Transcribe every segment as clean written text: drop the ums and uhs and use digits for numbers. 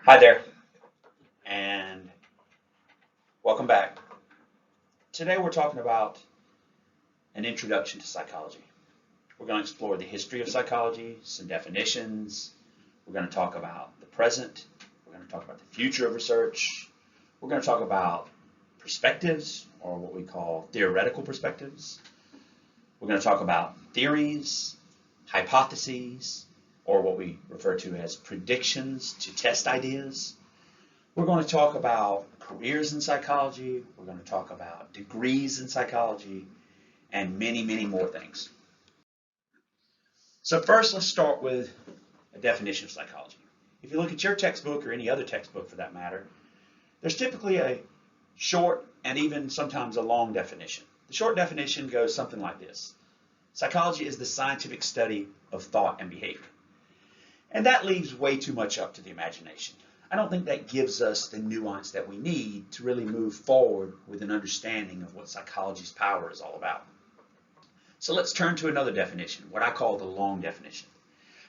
Hi there, and welcome back. Today we're talking about an introduction to psychology. We're going to explore the history of psychology, some definitions. We're going to talk about the present. We're going to talk about the future of research. We're going to talk about perspectives, or what we call theoretical perspectives. We're going to talk about theories, hypotheses, or what we refer to as predictions to test ideas. We're going to talk about careers in psychology. We're going to talk about degrees in psychology and many, many more things. So first, let's start with a definition of psychology. If you look at your textbook or any other textbook for that matter, there's typically a short and even sometimes a long definition. The short definition goes something like this. Psychology is the scientific study of thought and behavior. And that leaves way too much up to the imagination. I don't think that gives us the nuance that we need to really move forward with an understanding of what psychology's power is all about. So let's turn to another definition, what I call the long definition.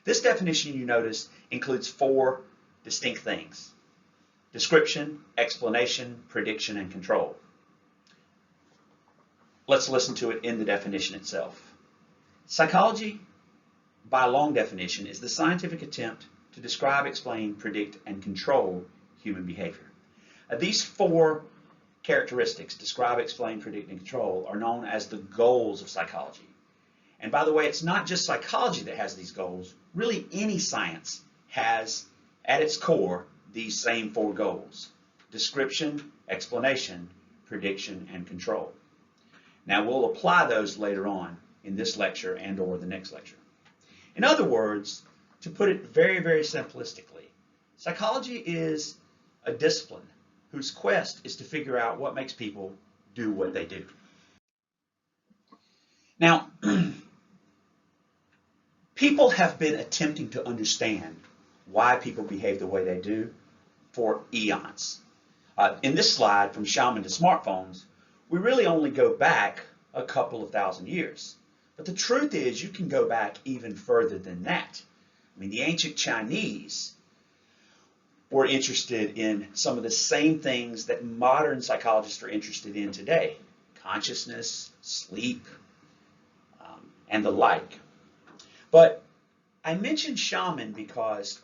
This definition, you notice, includes four distinct things: description, explanation, prediction, and control. Let's listen to it in the definition itself. Psychology, by long definition, is the scientific attempt to describe, explain, predict, and control human behavior. These four characteristics, describe, explain, predict, and control, are known as the goals of psychology. And by the way, it's not just psychology that has these goals. Really, any science has at its core these same four goals: description, explanation, prediction, and control. Now, we'll apply those later on in this lecture and or the next lecture. In other words, to put it very, very simplistically, psychology is a discipline whose quest is to figure out what makes people do what they do. Now, people have been attempting to understand why people behave the way they do for eons. In this slide, from Shaman to smartphones, we really only go back a couple of thousand years. But the truth is, you can go back even further than that. I mean, the ancient Chinese were interested in some of the same things that modern psychologists are interested in today: consciousness, sleep, and the like. But I mentioned shaman because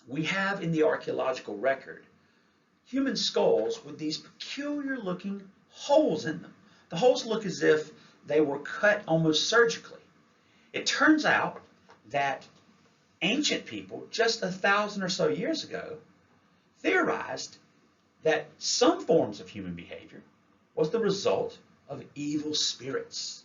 we have in the archaeological record human skulls with these peculiar looking holes in them. The holes look as if they were cut almost surgically. It turns out that ancient people, just 1,000 or so years ago, theorized that some forms of human behavior was the result of evil spirits.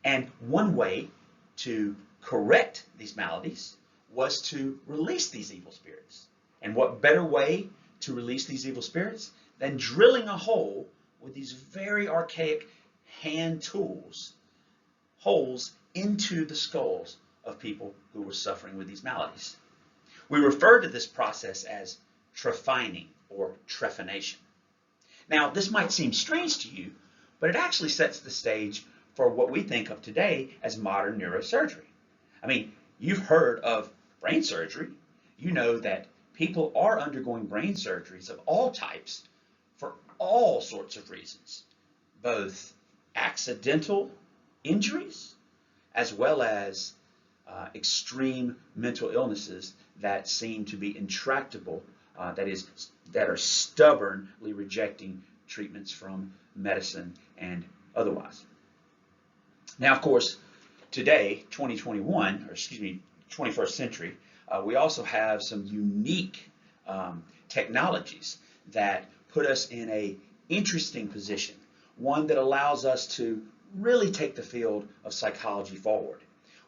And one way to correct these maladies was to release these evil spirits. And what better way to release these evil spirits than drilling a hole with these very archaic hand tools, holes into the skulls of people who were suffering with these maladies. We refer to this process as trephining or trephination. Now, this might seem strange to you, but it actually sets the stage for what we think of today as modern neurosurgery. I mean, you've heard of brain surgery. You know that people are undergoing brain surgeries of all types for all sorts of reasons, both accidental injuries as well as extreme mental illnesses that seem to be intractable, that are stubbornly rejecting treatments from medicine and otherwise. Now, of course, today, 2021, or excuse me, 21st century, we also have some unique technologies that put us in an interesting position, one that allows us to really take the field of psychology forward.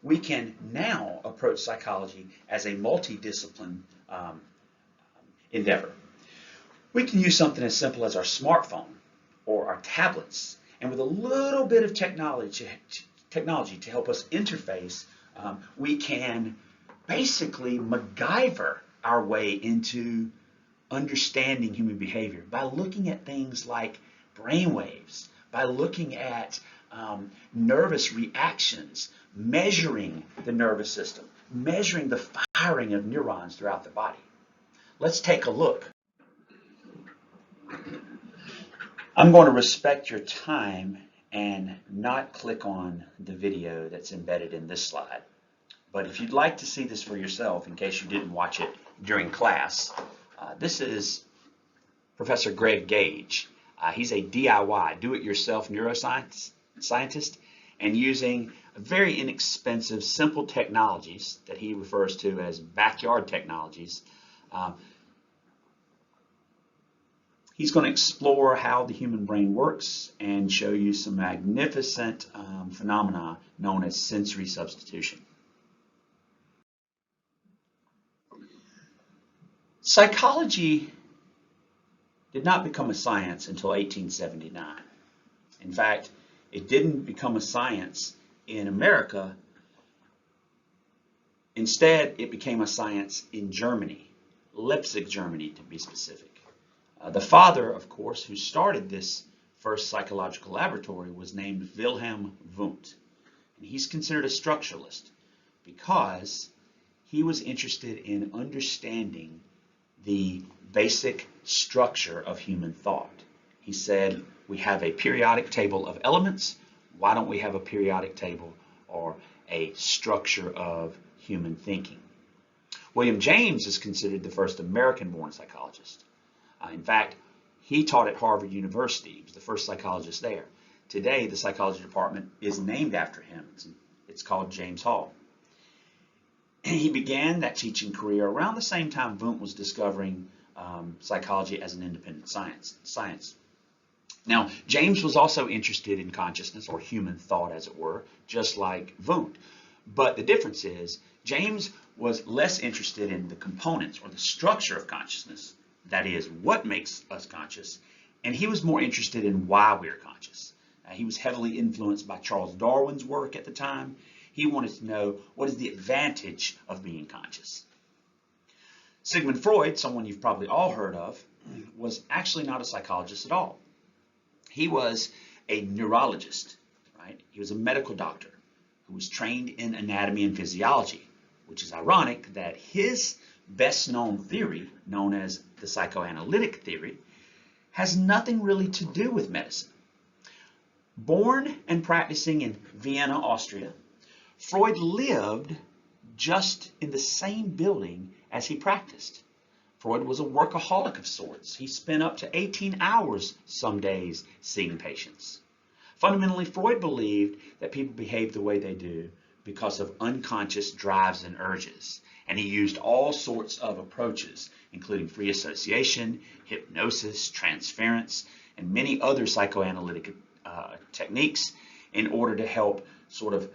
We can now approach psychology as a multidiscipline endeavor. We can use something as simple as our smartphone or our tablets, and with a little bit of technology to help us interface, we can basically MacGyver our way into understanding human behavior by looking at things like brainwaves, by looking at nervous reactions, measuring the nervous system, measuring the firing of neurons throughout the body. Let's take a look. I'm going to respect your time and not click on the video that's embedded in this slide. But if you'd like to see this for yourself, in case you didn't watch it during class, this is Professor Greg Gage. He's a DIY, do-it-yourself neuroscientist, and using very inexpensive, simple technologies that he refers to as backyard technologies, he's going to explore how the human brain works and show you some magnificent phenomena known as sensory substitution. Psychology did not become a science until 1879. In fact, it didn't become a science in America. Instead, it became a science in Germany, Leipzig, Germany, to be specific. The father, of course, who started this first psychological laboratory was named Wilhelm Wundt. And he's considered a structuralist because he was interested in understanding the basic structure of human thought. He said, we have a periodic table of elements. Why don't we have a periodic table or a structure of human thinking? William James is considered the first American-born psychologist. In fact, he taught at Harvard University. He was the first psychologist there. Today, the psychology department is named after him. It's called James Hall. He began that teaching career around the same time Wundt was discovering psychology as an independent science. Now, James was also interested in consciousness, or human thought, as it were, just like Wundt. But the difference is, James was less interested in the components or the structure of consciousness, that is, what makes us conscious, and he was more interested in why we're conscious. He was heavily influenced by Charles Darwin's work at the time. He wanted to know, what is the advantage of being conscious? Sigmund Freud, someone you've probably all heard of, was actually not a psychologist at all. He was a neurologist, right? He was a medical doctor who was trained in anatomy and physiology, which is ironic that his best known theory, known as the psychoanalytic theory, has nothing really to do with medicine. Born and practicing in Vienna, Austria, Freud lived just in the same building as he practiced. Freud was a workaholic of sorts. He spent up to 18 hours some days seeing patients. Fundamentally, Freud believed that people behave the way they do because of unconscious drives and urges. And he used all sorts of approaches, including free association, hypnosis, transference, and many other psychoanalytic techniques in order to help sort of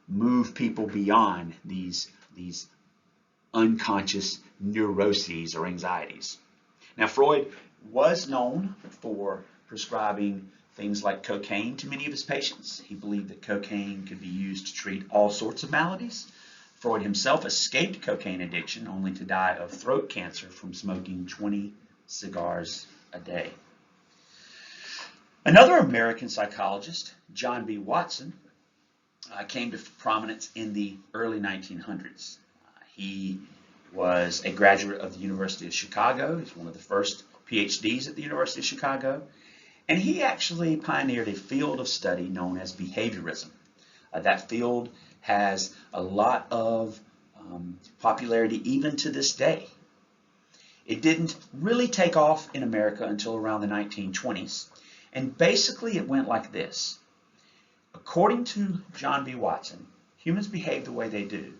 move people beyond these unconscious neuroses or anxieties. Now, Freud was known for prescribing things like cocaine to many of his patients. He believed that cocaine could be used to treat all sorts of maladies. Freud himself escaped cocaine addiction only to die of throat cancer from smoking 20 cigars a day. Another American psychologist, John B. Watson, came to prominence in the early 1900s. He was a graduate of the University of Chicago. He's one of the first PhDs at the University of Chicago. And he actually pioneered a field of study known as behaviorism. That field has a lot of popularity even to this day. It didn't really take off in America until around the 1920s. And basically it went like this. According to John B. Watson, humans behave the way they do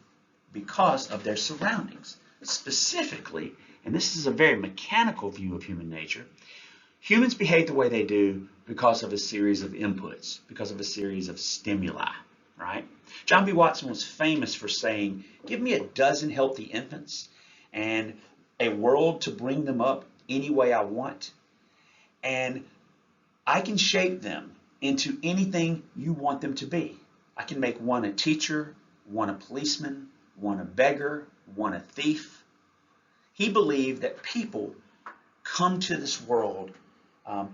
because of their surroundings. Specifically, and this is a very mechanical view of human nature, humans behave the way they do because of a series of inputs, because of a series of stimuli, right? John B. Watson was famous for saying, give me a dozen healthy infants and a world to bring them up any way I want, and I can shape them into anything you want them to be. I can make one a teacher, one a policeman, one a beggar, one a thief. He believed that people come to this world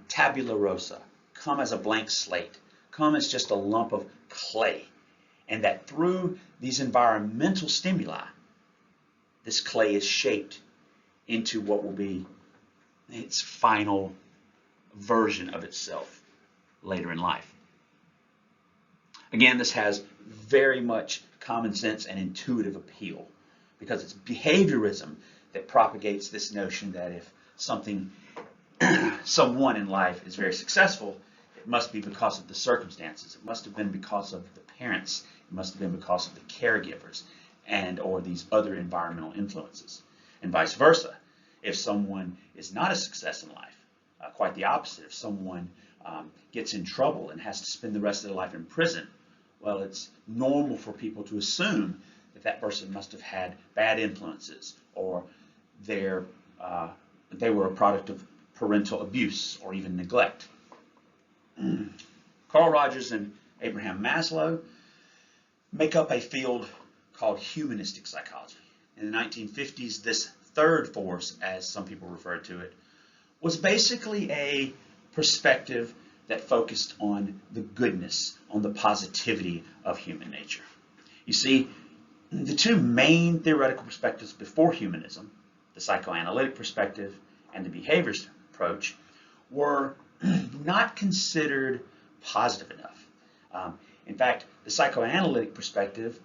tabula rasa, come as a blank slate, come as just a lump of clay, and that through these environmental stimuli, this clay is shaped into what will be its final version of itself later in life. Again, this has very much common sense and intuitive appeal because it's behaviorism that propagates this notion that if someone in life is very successful, it must be because of the circumstances. It must have been because of the parents. It must have been because of the caregivers and or these other environmental influences. And vice versa. If someone is not a success in life, quite the opposite. If someone gets in trouble and has to spend the rest of their life in prison, well, it's normal for people to assume that that person must have had bad influences or they were a product of parental abuse or even neglect. Carl Rogers and Abraham Maslow make up a field called humanistic psychology. In the 1950s, this third force, as some people refer to it, was basically a perspective that focused on the goodness, on the positivity of human nature. You see, the two main theoretical perspectives before humanism, the psychoanalytic perspective and the behaviorist approach, were not considered positive enough. In fact, the psychoanalytic perspective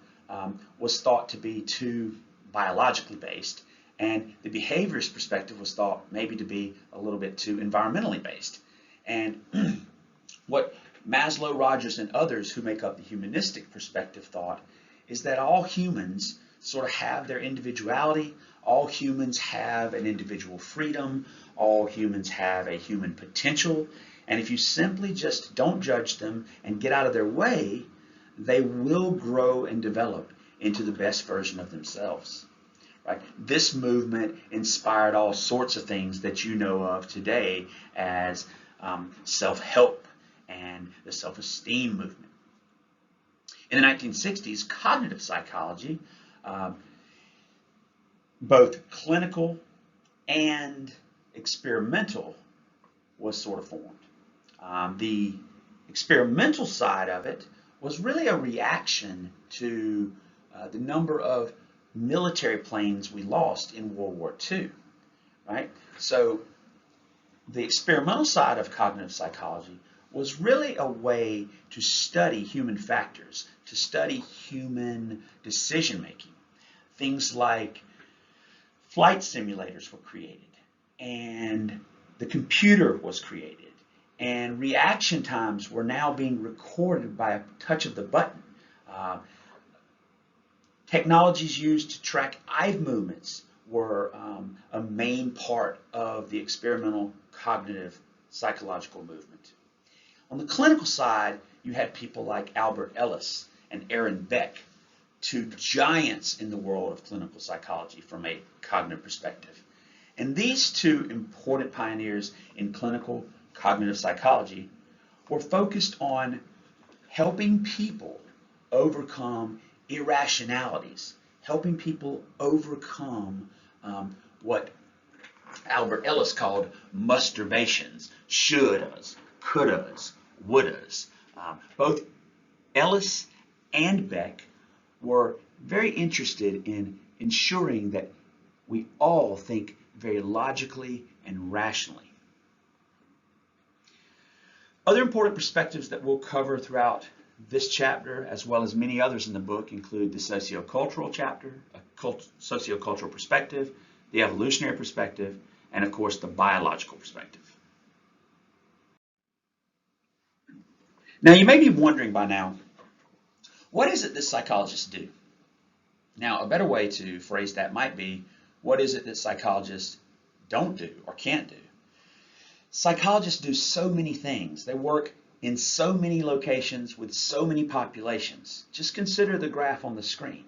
was thought to be too biologically based, and the behaviorist perspective was thought maybe to be a little bit too environmentally based. And what Maslow, Rogers, and others who make up the humanistic perspective thought is that all humans sort of have their individuality, all humans have an individual freedom, all humans have a human potential, and if you simply just don't judge them and get out of their way, they will grow and develop into the best version of themselves. Right? This movement inspired all sorts of things that you know of today as self-help and the self-esteem movement. In the 1960s, cognitive psychology, both clinical and experimental, was sort of formed. The experimental side of it was really a reaction to the number of military planes we lost in World War II, right? So the experimental side of cognitive psychology was really a way to study human factors, to study human decision making. Things like flight simulators were created, and the computer was created, and reaction times were now being recorded by a touch of the button. Technologies used to track eye movements were a main part of the experimental cognitive psychological movement. On the clinical side, you had people like Albert Ellis and Aaron Beck, two giants in the world of clinical psychology from a cognitive perspective. And these two important pioneers in clinical cognitive psychology were focused on helping people overcome irrationalities, helping people overcome what Albert Ellis called masturbations, shouldas, couldas, wouldas. Both Ellis and Beck were very interested in ensuring that we all think very logically and rationally. Other important perspectives that we'll cover throughout this chapter, as well as many others in the book, include the sociocultural chapter, a sociocultural perspective, the evolutionary perspective, and of course the biological perspective. Now you may be wondering by now, what is it that psychologists do? Now a better way to phrase that might be, what is it that psychologists don't do or can't do? Psychologists do so many things. They work in so many locations with so many populations. Just consider the graph on the screen.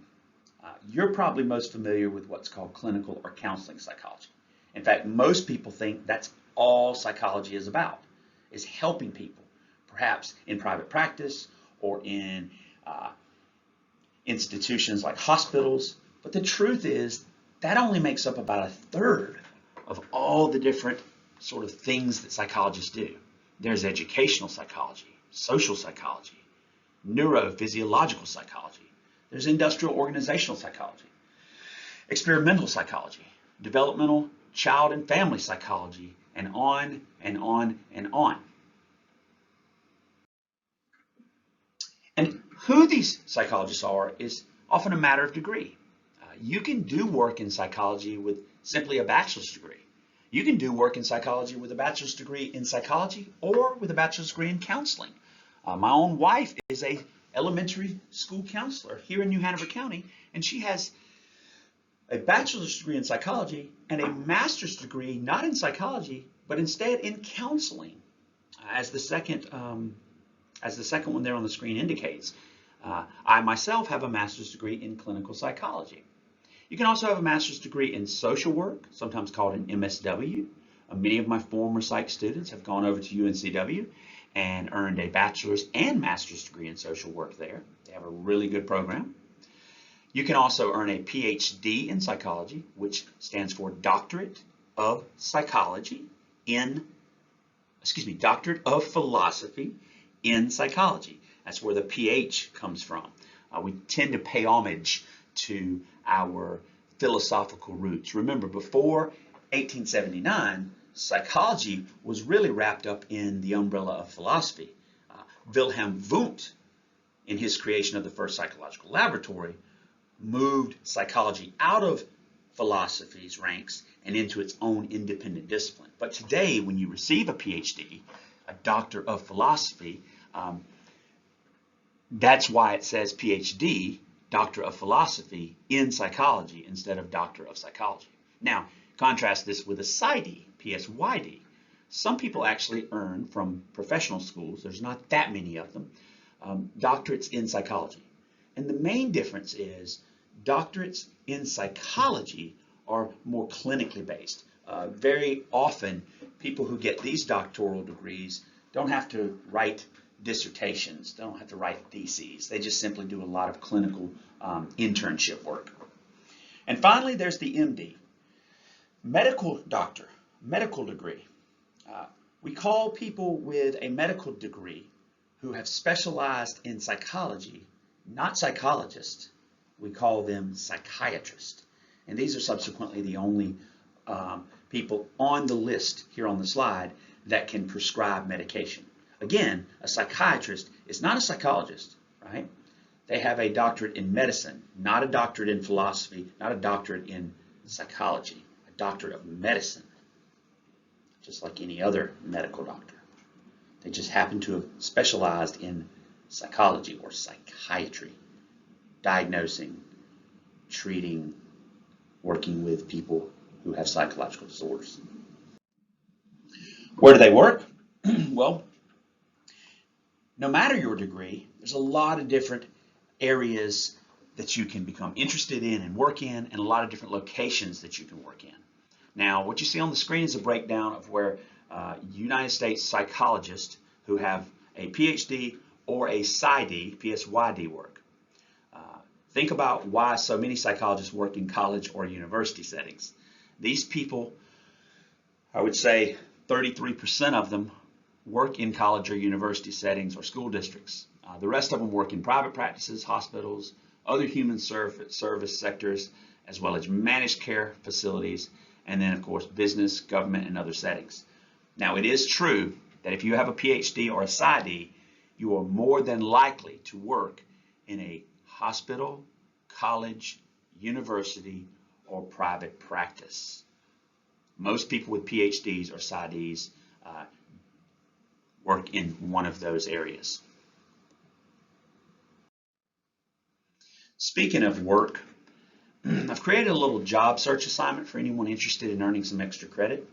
You're probably most familiar with what's called clinical or counseling psychology. In fact, most people think that's all psychology is about, is helping people, perhaps in private practice or in institutions like hospitals. But the truth is that only makes up about a third of all the different sort of things that psychologists do. There's educational psychology, social psychology, neurophysiological psychology. There's industrial organizational psychology, experimental psychology, developmental child and family psychology, and on and on and on. And who these psychologists are is often a matter of degree. You can do work in psychology with simply a bachelor's degree. You can do work in psychology with a bachelor's degree in psychology or with a bachelor's degree in counseling. My own wife is a elementary school counselor here in New Hanover County, and she has a bachelor's degree in psychology and a master's degree not in psychology, but instead in counseling, as the second one there on the screen indicates. I myself have a master's degree in clinical psychology. You can also have a master's degree in social work, sometimes called an MSW. Many of my former psych students have gone over to UNCW and earned a bachelor's and master's degree in social work there. They have a really good program. You can also earn a PhD in psychology, which stands for Doctorate of Philosophy in psychology. That's where the PH comes from. We tend to pay homage to our philosophical roots. Remember, before 1879, psychology was really wrapped up in the umbrella of philosophy. Wilhelm Wundt, in his creation of the first psychological laboratory, moved psychology out of philosophy's ranks and into its own independent discipline. But today, when you receive a PhD, a Doctor of Philosophy, that's why it says PhD, Doctor of Philosophy in Psychology instead of Doctor of Psychology. Now, contrast this with a PsyD, PSYD. Some people actually earn from professional schools, there's not that many of them, doctorates in psychology. And the main difference is doctorates in psychology are more clinically based. Very often, people who get these doctoral degrees don't have to write dissertations, don't have to write theses. They just simply do a lot of clinical internship work. And finally, there's the MD, medical doctor, medical degree. We call people with a medical degree who have specialized in psychology, not psychologists. We call them psychiatrists. And these are subsequently the only people on the list here on the slide that can prescribe medication. Again, a psychiatrist is not a psychologist, right? They have a doctorate in medicine, not a doctorate in philosophy, not a doctorate in psychology, a doctorate of medicine, just like any other medical doctor. They just happen to have specialized in psychology or psychiatry, diagnosing, treating, working with people who have psychological disorders. Where do they work? Well, no matter your degree, there's a lot of different areas that you can become interested in and work in, and a lot of different locations that you can work in. Now, what you see on the screen is a breakdown of where United States psychologists who have a PhD or a PsyD, PSYD work. Think about why so many psychologists work in college or university settings. These people, I would say 33% of them work in college or university settings or school districts. The rest of them work in private practices, hospitals, other human service sectors, as well as managed care facilities, and then, of course, business, government, and other settings. Now, it is true that if you have a PhD or a PsyD, you are more than likely to work in a hospital, college, university, or private practice. Most people with PhDs or PsyDs work in one of those areas. Speaking of work, I've created a little job search assignment for anyone interested in earning some extra credit.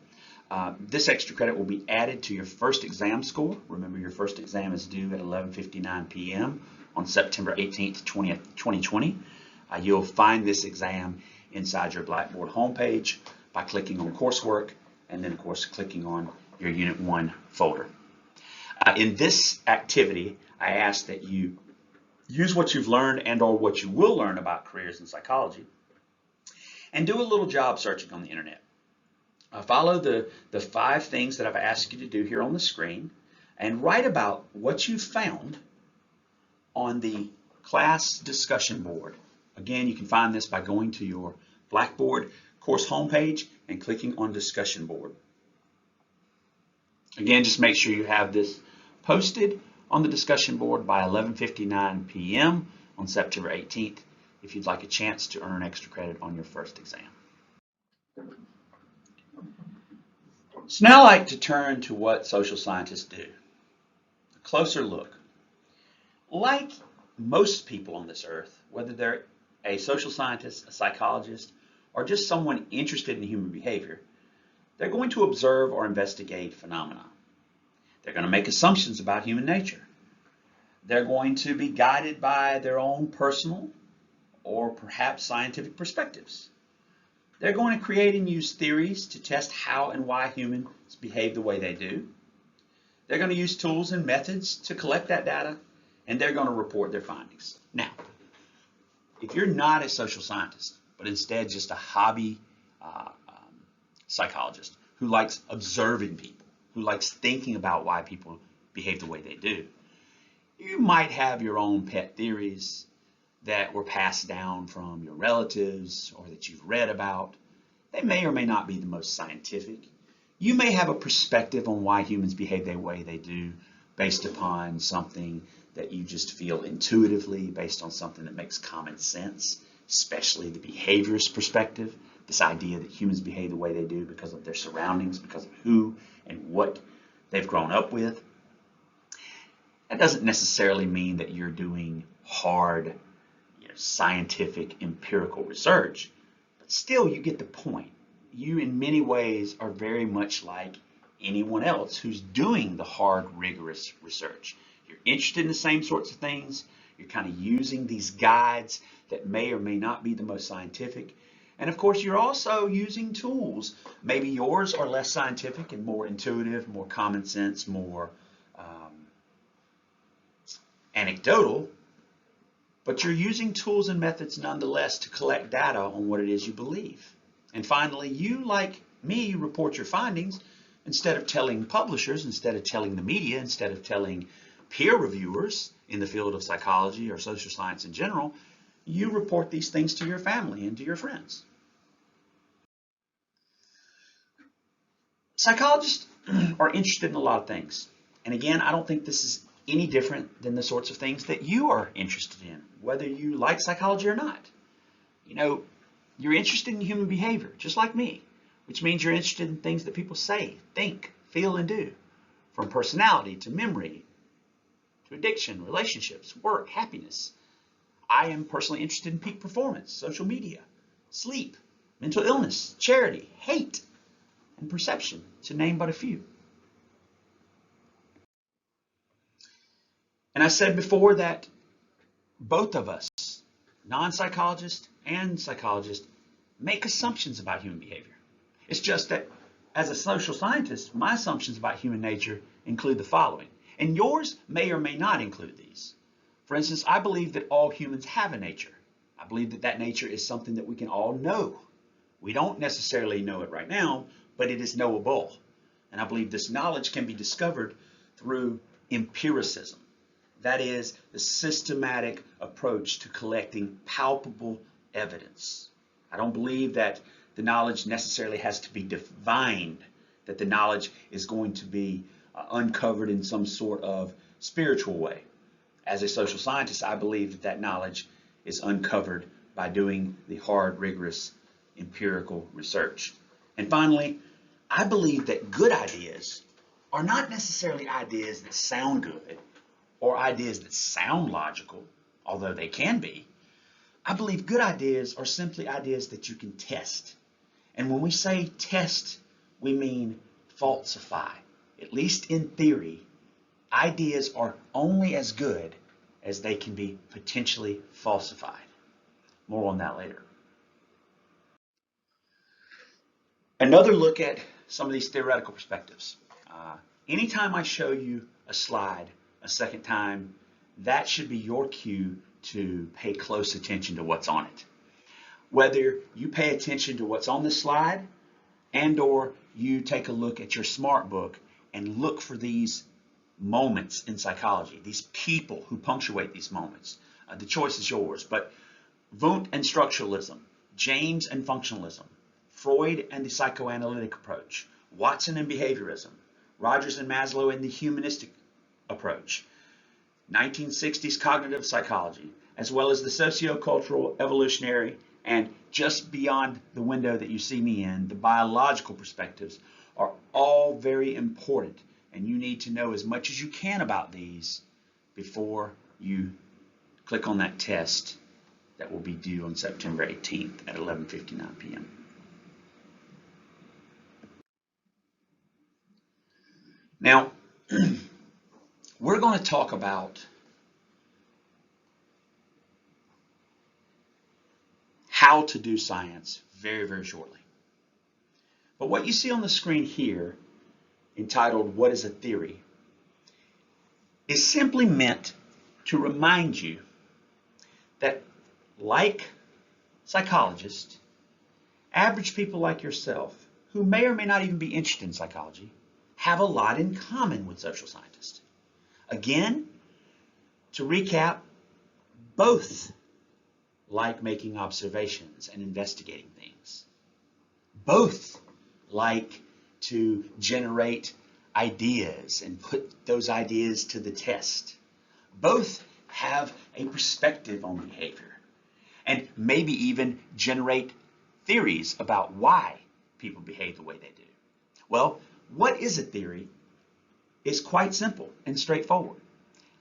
This extra credit will be added to your first exam score. Remember, your first exam is due at 11:59 p.m. on September 18th, 2020. You'll find this exam inside your Blackboard homepage by clicking on coursework and then, of course, clicking on your Unit 1 folder. In this activity, I ask that you use what you've learned and or what you will learn about careers in psychology and do a little job searching on the internet. Follow the 5 things that I've asked you to do here on the screen and write about what you found on the class discussion board. Again, you can find this by going to your Blackboard course homepage and clicking on discussion board. Again, just make sure you have this posted on the discussion board by 11:59 p.m. on September 18th if you'd like a chance to earn extra credit on your first exam. So now I'd like to turn to what social scientists do. A closer look. Like most people on this earth, whether they're a social scientist, a psychologist, or just someone interested in human behavior, they're going to observe or investigate phenomena. They're going to make assumptions about human nature. They're going to be guided by their own personal or perhaps scientific perspectives. They're going to create and use theories to test how and why humans behave the way they do. They're going to use tools and methods to collect that data, and they're going to report their findings. Now, if you're not a social scientist, but instead just a hobby psychologist who likes observing people, who likes thinking about why people behave the way they do, you might have your own pet theories that were passed down from your relatives or that you've read about. They may or may not be the most scientific. You may have a perspective on why humans behave the way they do based upon something that you just feel intuitively, based on something that makes common sense, especially the behaviorist perspective, this idea that humans behave the way they do because of their surroundings, because of who and what they've grown up with. That doesn't necessarily mean that you're doing hard, scientific, empirical research, but still you get the point. You, in many ways, are very much like anyone else who's doing the hard, rigorous research. You're interested in the same sorts of things. You're kind of using these guides that may or may not be the most scientific. And of course, you're also using tools. Maybe yours are less scientific and more intuitive, more common sense, more anecdotal. But you're using tools and methods nonetheless to collect data on what it is you believe. And finally, you, like me, report your findings instead of telling publishers, instead of telling the media, instead of telling peer reviewers in the field of psychology or social science in general. You report these things to your family and to your friends. Psychologists are interested in a lot of things. And again, I don't think this is any different than the sorts of things that you are interested in, whether you like psychology or not. You're interested in human behavior, just like me, which means you're interested in things that people say, think, feel, and do, from personality to memory, to addiction, relationships, work, happiness. I am personally interested in peak performance, social media, sleep, mental illness, charity, hate, and perception, to name but a few. And I said before that both of us, non-psychologists and psychologists, make assumptions about human behavior. It's just that as a social scientist, my assumptions about human nature include the following, and yours may or may not include these. For instance, I believe that all humans have a nature. I believe that that nature is something that we can all know. We don't necessarily know it right now, but it is knowable. And I believe this knowledge can be discovered through empiricism. That is, the systematic approach to collecting palpable evidence. I don't believe that the knowledge necessarily has to be divined, that the knowledge is going to be uncovered in some sort of spiritual way. As a social scientist, I believe that that knowledge is uncovered by doing the hard, rigorous, empirical research. And finally, I believe that good ideas are not necessarily ideas that sound good or ideas that sound logical, although they can be. I believe good ideas are simply ideas that you can test. And when we say test, we mean falsify. At least in theory, ideas are only as good as they can be potentially falsified. More on that later. Another look at some of these theoretical perspectives. Anytime I show you a slide a second time, that should be your cue to pay close attention to what's on it. Whether you pay attention to what's on this slide and or you take a look at your smart book and look for these moments in psychology, these people who punctuate these moments. The choice is yours, but Wundt and structuralism, James and functionalism, Freud and the psychoanalytic approach, Watson and behaviorism, Rogers and Maslow and the humanistic approach, 1960s cognitive psychology, as well as the sociocultural, evolutionary, and just beyond the window that you see me in, the biological perspectives are all very important, and you need to know as much as you can about these before you click on that test that will be due on September 18th at 11:59 p.m. Now, we're going to talk about how to do science very, very shortly. But what you see on the screen here, entitled "What is a Theory?" is simply meant to remind you that, like psychologists, average people like yourself, who may or may not even be interested in psychology, have a lot in common with social scientists. Again, to recap, both like making observations and investigating things. Both like to generate ideas and put those ideas to the test. Both have a perspective on behavior and maybe even generate theories about why people behave the way they do. Well, what is a theory is quite simple and straightforward.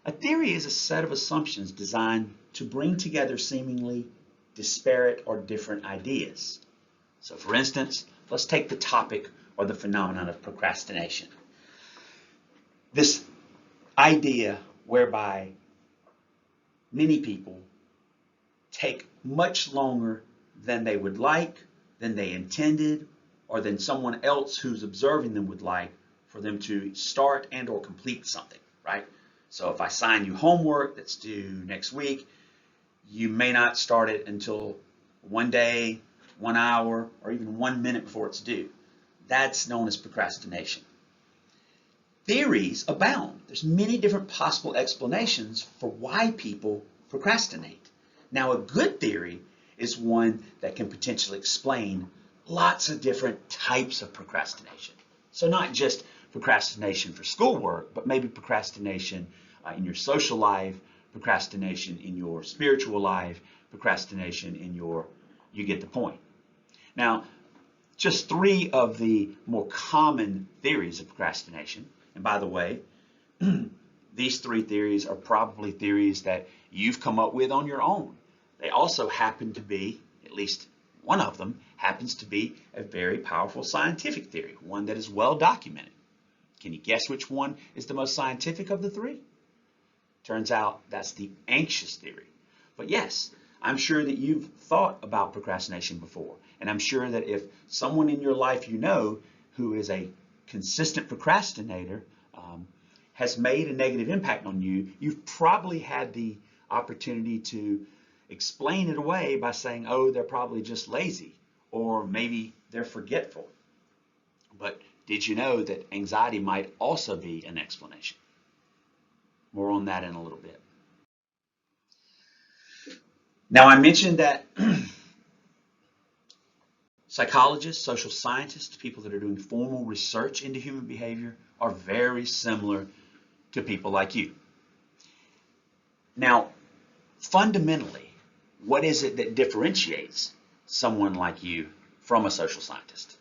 A theory is a set of assumptions designed to bring together seemingly disparate or different ideas. So for instance, let's take the topic or the phenomenon of procrastination. This idea whereby many people take much longer than they would like, than they intended, or than someone else who's observing them would like for them to start and or complete something, right? So if I assign you homework that's due next week, you may not start it until 1 day, 1 hour, or even 1 minute before it's due. That's known as procrastination. Theories abound. There's many different possible explanations for why people procrastinate. Now, a good theory is one that can potentially explain lots of different types of procrastination. So not just procrastination for schoolwork, but maybe procrastination in your social life, procrastination in your spiritual life, procrastination in you get the point. Now, just 3 of the more common theories of procrastination, and by the way, these 3 theories are probably theories that you've come up with on your own. They also happen to be, at least one of them, happens to be a very powerful scientific theory, one that is well documented. Can you guess which one is the most scientific of the 3? Turns out that's the anxious theory. But yes, I'm sure that you've thought about procrastination before. And I'm sure that if someone in your life you know who is a consistent procrastinator has made a negative impact on you, you've probably had the opportunity to explain it away by saying, oh, they're probably just lazy, or maybe they're forgetful. But did you know that anxiety might also be an explanation? More on that in a little bit. Now, I mentioned that psychologists, social scientists, people that are doing formal research into human behavior are very similar to people like you. Now, fundamentally, what is it that differentiates someone like you from a social scientist?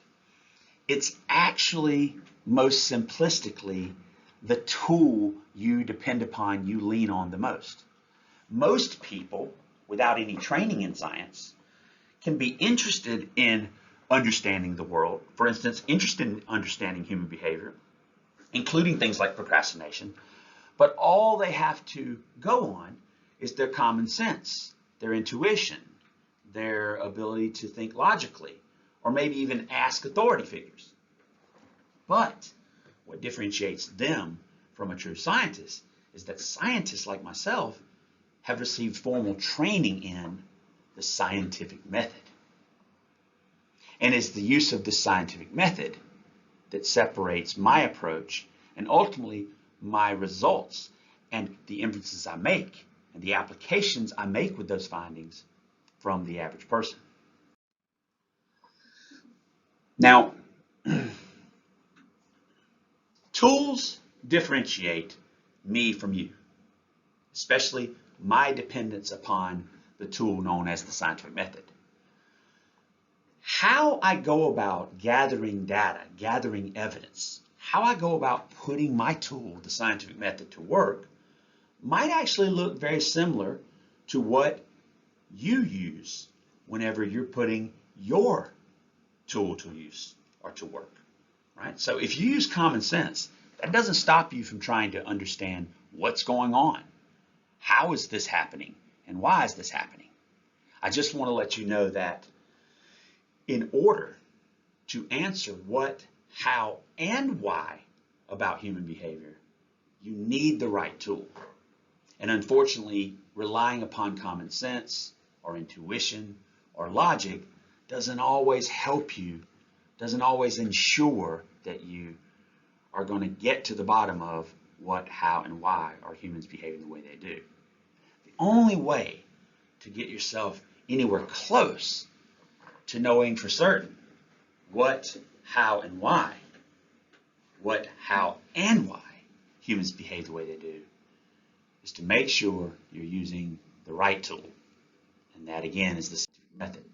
It's actually, most simplistically, the tool you depend upon, you lean on the most. Most people, without any training in science, can be interested in understanding the world. For instance, interested in understanding human behavior, including things like procrastination. But all they have to go on is their common sense, their intuition, their ability to think logically, or maybe even ask authority figures. But what differentiates them from a true scientist is that scientists like myself have received formal training in the scientific method. And it's the use of the scientific method that separates my approach and ultimately my results and the inferences I make and the applications I make with those findings from the average person. Now, tools differentiate me from you, especially my dependence upon the tool known as the scientific method. How I go about gathering data, gathering evidence, how I go about putting my tool, the scientific method, to work might actually look very similar to what you use whenever you're putting your tool to use or to work, right? So if you use common sense, that doesn't stop you from trying to understand what's going on. How is this happening? And why is this happening? I just want to let you know that in order to answer what, how, and why about human behavior, you need the right tool. And unfortunately, relying upon common sense or intuition or logic doesn't always help you, doesn't always ensure that you are going to get to the bottom of what, how, and why are humans behaving the way they do. The only way to get yourself anywhere close to knowing for certain what, how, and why, humans behave the way they do, is to make sure you're using the right tool. And that, again, is the scientific method.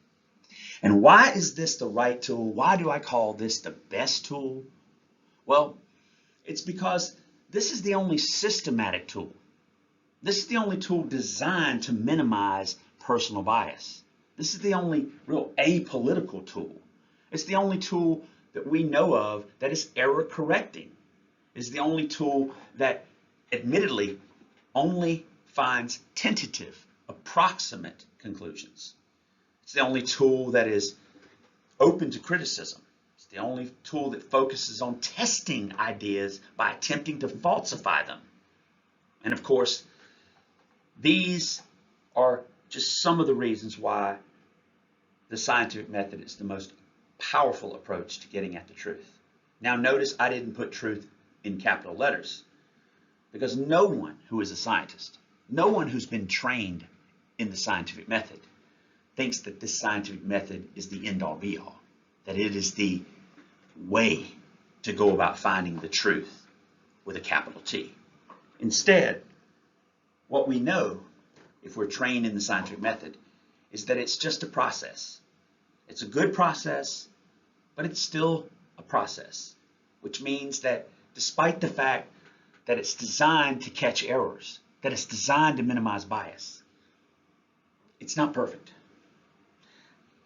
And why is this the right tool? Why do I call this the best tool? Well, it's because this is the only systematic tool. This is the only tool designed to minimize personal bias. This is the only real apolitical tool. It's the only tool that we know of that is error correcting. It's the only tool that admittedly only finds tentative, approximate conclusions. It's the only tool that is open to criticism. It's the only tool that focuses on testing ideas by attempting to falsify them. And of course, these are just some of the reasons why the scientific method is the most powerful approach to getting at the truth. Now notice I didn't put truth in capital letters, because no one who is a scientist, no one who's been trained in the scientific method thinks that this scientific method is the end-all be-all, that it is the way to go about finding the truth with a capital T. Instead, what we know, if we're trained in the scientific method, is that it's just a process. It's a good process, but it's still a process, which means that despite the fact that it's designed to catch errors, that it's designed to minimize bias, it's not perfect.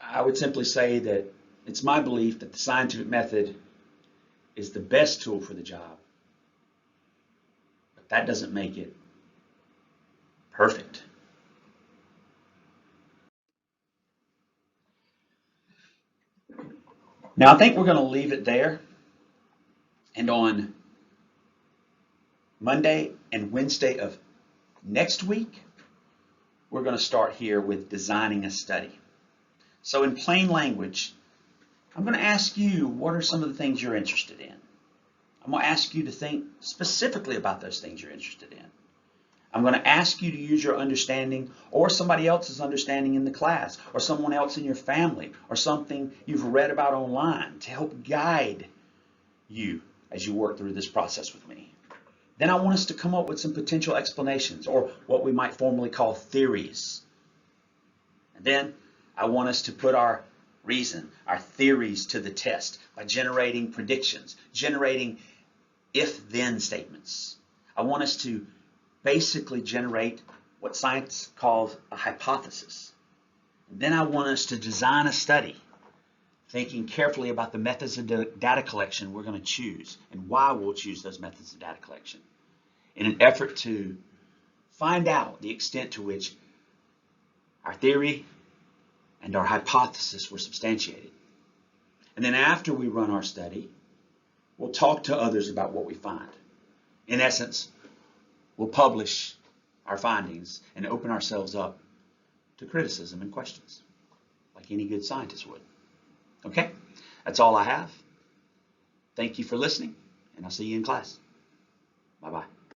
I would simply say that it's my belief that the scientific method is the best tool for the job, but that doesn't make it perfect. Now, I think we're going to leave it there. And on Monday and Wednesday of next week, we're going to start here with designing a study. So in plain language, I'm going to ask you, what are some of the things you're interested in? I'm going to ask you to think specifically about those things you're interested in. I'm going to ask you to use your understanding or somebody else's understanding in the class, or someone else in your family, or something you've read about online to help guide you as you work through this process with me. Then I want us to come up with some potential explanations, or what we might formally call theories. And then I want us to put our reason, our theories to the test by generating predictions, generating if-then statements. I want us to basically generate what science calls a hypothesis. And then I want us to design a study, thinking carefully about the methods of data collection we're going to choose and why we'll choose those methods of data collection, in an effort to find out the extent to which our theory and our hypothesis were substantiated. And then after we run our study, we'll talk to others about what we find. In essence, we'll publish our findings and open ourselves up to criticism and questions, like any good scientist would. Okay? That's all I have. Thank you for listening, and I'll see you in class. Bye-bye.